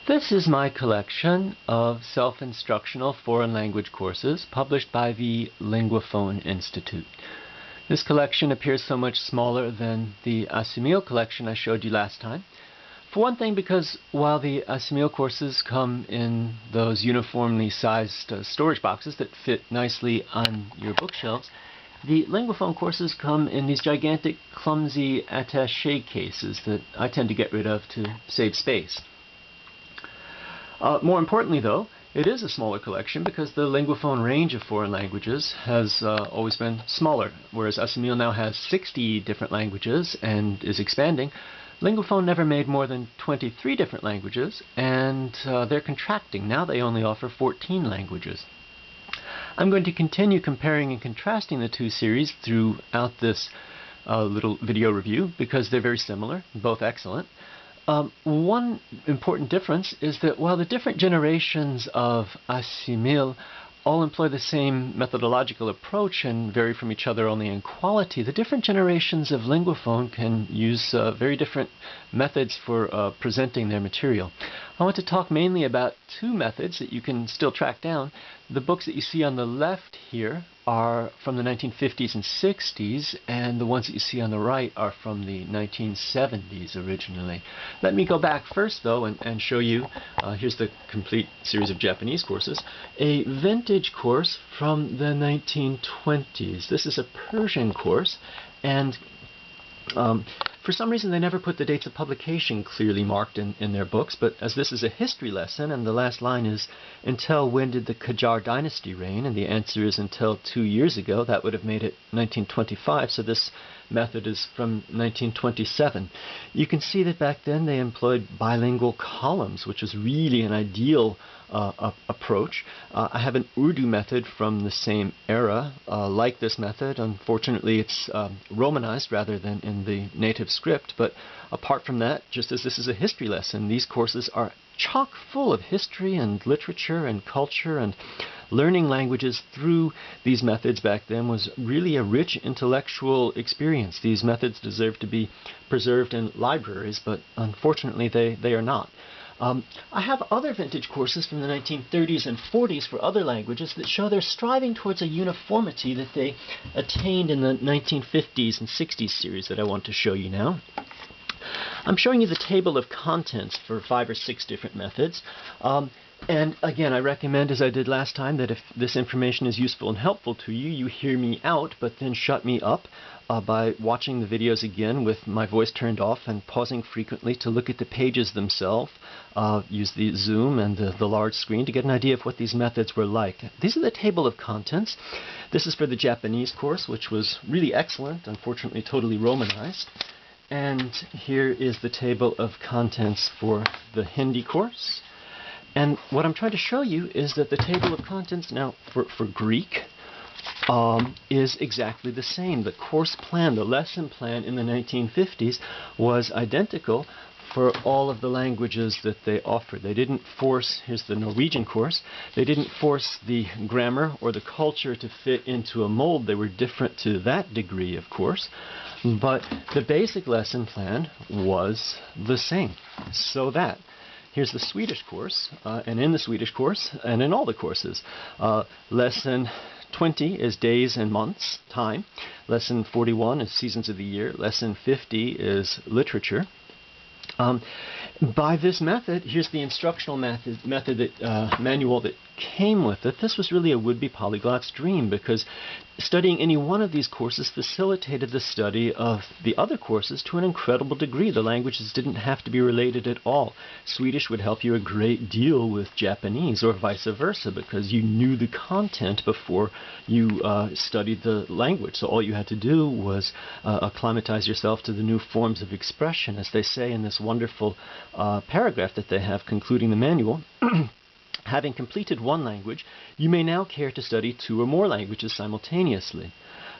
This is my collection of self-instructional foreign language courses published by the Linguaphone Institute. This collection appears so much smaller than the Assimil collection I showed you last time. For one thing, because while the Assimil courses come in those uniformly sized storage boxes that fit nicely on your bookshelves, the Linguaphone courses come in these gigantic, clumsy attaché cases that I tend to get rid of to save space. More importantly, though, it is a smaller collection because the Linguaphone range of foreign languages has always been smaller. Whereas Assimil now has 60 different languages and is expanding, Linguaphone never made more than 23 different languages, and they're contracting. Now they only offer 14 languages. I'm going to continue comparing and contrasting the two series throughout this little video review because they're very similar, both excellent. One important difference is that while the different generations of Assimil all employ the same methodological approach and vary from each other only in quality, the different generations of Linguaphone can use very different methods for presenting their material. I want to talk mainly about two methods that you can still track down. The books that you see on the left here are from the 1950s and 60s, and the ones that you see on the right are from the 1970s originally. Let me go back first, though, and show you, here's the complete series of Japanese courses, a vintage course from the 1920s. This is a Persian course, and for some reason they never put the dates of publication clearly marked in their books, but as this is a history lesson and the last line is, until when did the Qajar dynasty reign? And the answer is until 2 years ago. That would have made it 1925, so this method is from 1927. You can see that back then they employed bilingual columns, which is really an ideal approach. I have an Urdu method from the same era like this method. Unfortunately, it's Romanized rather than in the native script, but apart from that, just as this is a history lesson, these courses are chock full of history and literature and culture, and learning languages through these methods back then was really a rich intellectual experience. These methods deserve to be preserved in libraries, but unfortunately they are not. I have other vintage courses from the 1930s and 40s for other languages that show they're striving towards a uniformity that they attained in the 1950s and 60s series that I want to show you now. I'm showing you the table of contents for 5 or 6 different methods. And again, I recommend, as I did last time, that if this information is useful and helpful to you, you hear me out, but then shut me up by watching the videos again with my voice turned off and pausing frequently to look at the pages themselves. Use the zoom and the large screen to get an idea of what these methods were like. These are the table of contents. This is for the Japanese course, which was really excellent, unfortunately totally Romanized. And here is the table of contents for the Hindi course. And what I'm trying to show you is that the table of contents now for Greek is exactly the same. The course plan, the lesson plan in the 1950s was identical for all of the languages that they offered. They didn't force, here's the Norwegian course, they didn't force the grammar or the culture to fit into a mold. They were different to that degree, of course, but the basic lesson plan was the same. So that here's the Swedish course, and in the Swedish course, and in all the courses, lesson 20 is days and months, time. Lesson 41 is seasons of the year. Lesson 50 is literature. By this method, here's the instructional manual that came with it. This was really a would-be polyglot's dream because studying any one of these courses facilitated the study of the other courses to an incredible degree. The languages didn't have to be related at all. Swedish would help you a great deal with Japanese, or vice versa, because you knew the content before you studied the language. So all you had to do was acclimatize yourself to the new forms of expression, as they say in this wonderful paragraph that they have concluding the manual. Having completed one language, you may now care to study 2 or more languages simultaneously.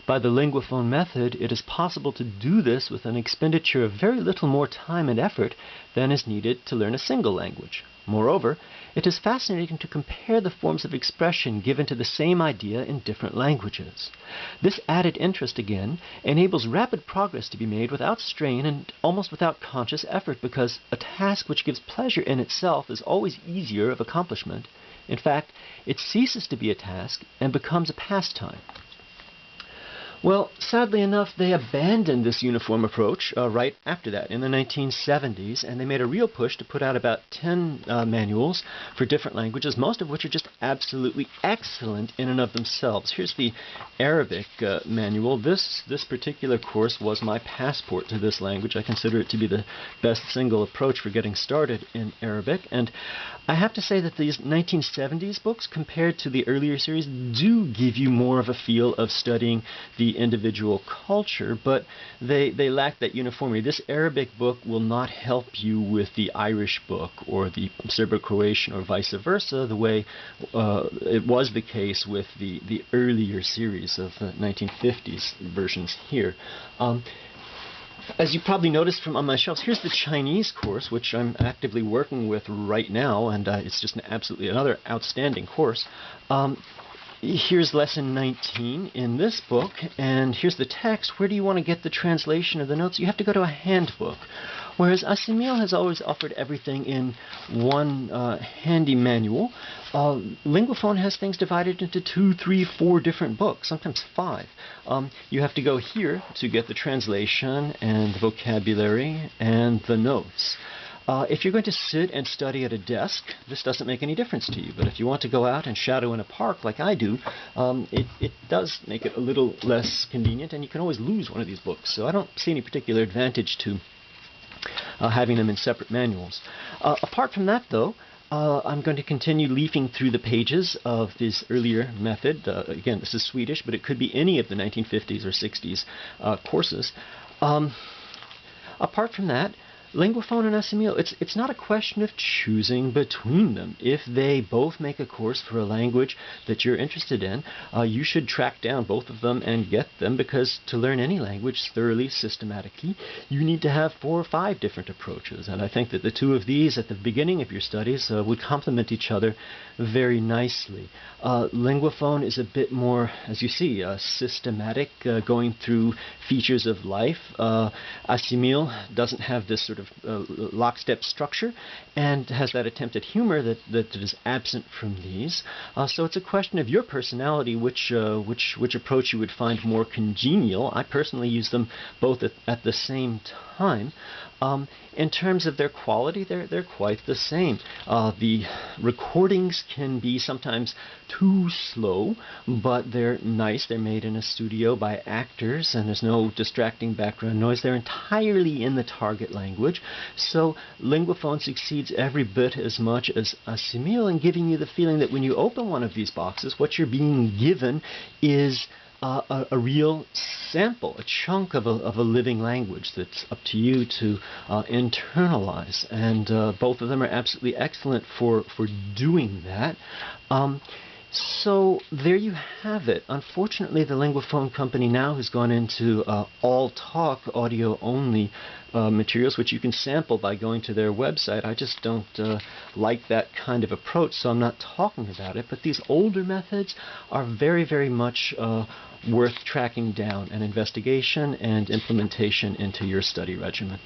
By the Linguaphone method, it is possible to do this with an expenditure of very little more time and effort than is needed to learn a single language. Moreover, it is fascinating to compare the forms of expression given to the same idea in different languages. This added interest, again, enables rapid progress to be made without strain and almost without conscious effort, because a task which gives pleasure in itself is always easier of accomplishment. In fact, it ceases to be a task and becomes a pastime. Well, sadly enough, they abandoned this uniform approach right after that in the 1970s, and they made a real push to put out about 10 manuals for different languages, most of which are just absolutely excellent in and of themselves. Here's the Arabic manual. This particular course was my passport to this language. I consider it to be the best single approach for getting started in Arabic, and I have to say that these 1970s books, compared to the earlier series, do give you more of a feel of studying the individual culture, but they lack that uniformity. This Arabic book will not help you with the Irish book or the Serbo-Croatian or vice versa, the way it was the case with the earlier series of the 1950s versions here. As you probably noticed from on my shelves, here's the Chinese course, which I'm actively working with right now, and it's just absolutely another outstanding course. Here's lesson 19 in this book, and here's the text. Where do you want to get the translation of the notes? You have to go to a handbook. Whereas Assimil has always offered everything in one handy manual, Linguaphone has things divided into 2, 3, 4 different books, sometimes 5. You have to go here to get the translation and the vocabulary and the notes. If you're going to sit and study at a desk, this doesn't make any difference to you. But if you want to go out and shadow in a park like I do, it does make it a little less convenient, and you can always lose one of these books. So I don't see any particular advantage to having them in separate manuals. Apart from that, though, I'm going to continue leafing through the pages of this earlier method. Again, this is Swedish, but it could be any of the 1950s or 60s courses. Apart from that, Linguaphone and Assimil, it's not a question of choosing between them. If they both make a course for a language that you're interested in, you should track down both of them and get them, because to learn any language thoroughly, systematically, you need to have 4 or 5 different approaches. And I think that the two of these at the beginning of your studies would complement each other very nicely. Linguaphone is a bit more, as you see, systematic, going through features of life. Assimil doesn't have this sort of lockstep structure and has that attempt at humor that is absent from these. So it's a question of your personality, which approach you would find more congenial. I personally use them both at the same time. In terms of their quality, they're quite the same. The recordings can be sometimes too slow, but they're nice. They're made in a studio by actors, and there's no distracting background noise. They're entirely in the target language. So Linguaphone succeeds every bit as much as Assimil in giving you the feeling that when you open one of these boxes, what you're being given is a real sample, a chunk of a living language that's up to you to internalize. And both of them are absolutely excellent for doing that. So there you have it. Unfortunately, the Linguaphone company now has gone into all-talk, audio-only materials, which you can sample by going to their website. I just don't like that kind of approach, so I'm not talking about it. But these older methods are very, very much worth tracking down, and investigation and implementation into your study regimen.